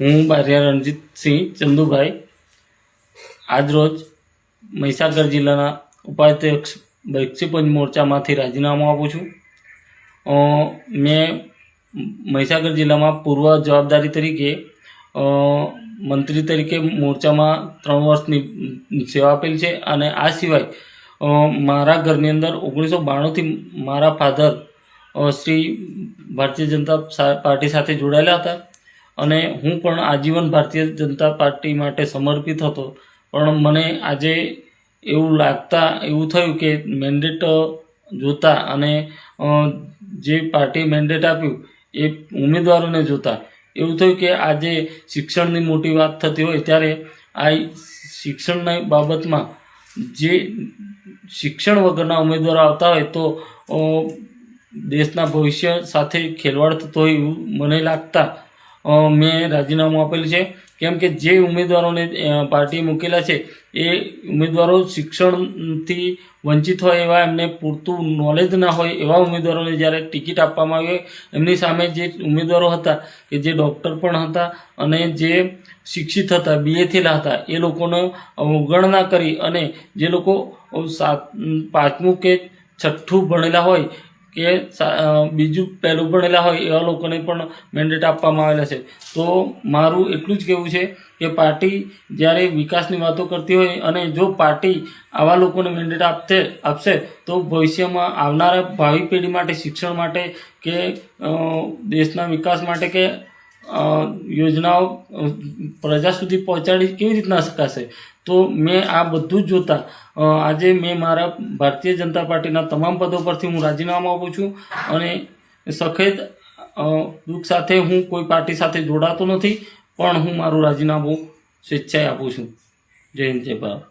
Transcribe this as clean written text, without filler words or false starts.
હું બારિયા રણજીતસિંહ ચંદુભાઈ આજરોજ મહીસાગર જિલ્લાના ઉપાધ્યક્ષ બક્ષીપંચ મોરચામાંથી રાજીનામું આપું છું। મેં મહીસાગર જિલ્લામાં પૂર્વ જવાબદારી તરીકે મંત્રી તરીકે મોરચામાં 3 વર્ષની સેવા આપેલી છે અને આ સિવાય મારા ઘરની અંદર 1992થી મારા ફાધર શ્રી ભારતીય જનતા પાર્ટી સાથે જોડાયેલા હતા અને હું પણ આજીવન ભારતીય જનતા પાર્ટી માટે સમર્પિત હતો। પણ મને આજે એવું થયું કે મેન્ડેટ જોતા અને જે પાર્ટીએ મેન્ડેટ આપ્યું એ ઉમેદવારોને જોતા એવું થયું કે આજે શિક્ષણની મોટી વાત થતી હોય ત્યારે આ શિક્ષણની બાબતમાં જે શિક્ષણ વગરના ઉમેદવારો આવતા હોય તો દેશના ભવિષ્ય સાથે ખેલવાડ થતો હોય એવું મને લાગતા મેં રાજીનામું આપેલું છે। કેમ કે જે ઉમેદવારોને પાર્ટીએ મૂકેલા છે એ ઉમેદવારો શિક્ષણથી વંચિત હોય એવા, એમને પૂરતું નોલેજ ના હોય એવા ઉમેદવારોને જ્યારે ટિકિટ આપવામાં આવી એમની સામે જે ઉમેદવારો હતા કે જે ડૉક્ટર પણ હતા અને જે શિક્ષિત હતા, BA થયેલા હતા, એ લોકોનો અવગણના કરી અને જે લોકો 5મું કે 6ઠું ભણેલા હોય કે બીજું પહેલું ભણેલા હોય એવા લોકોને પણ મેન્ડેટ આપવામાં આવેલા છે। તો મારું એટલું જ કહેવું છે કે પાર્ટી જ્યારે વિકાસની વાતો કરતી હોય અને જો પાર્ટી આવા લોકોને મેન્ડેટ આપશે તો ભવિષ્યમાં આવનારા ભાવિ પેઢી માટે, શિક્ષણ માટે કે દેશના વિકાસ માટે કે યોજનાઓ પ્રજા સુધી પહોંચાડી કેવી રીતના શકાશે? તો મેં આ બધું જ જોતાં આજે મેં મારા ભારતીય જનતા પાર્ટીના તમામ પદો પરથી હું રાજીનામું આપું છું અને સખત દુઃખ સાથે હું કોઈ પાર્ટી સાથે જોડાતો નથી, પણ હું મારું રાજીનામું સ્વેચ્છાએ આપું છું। જય હિન્દ, જય ભારત।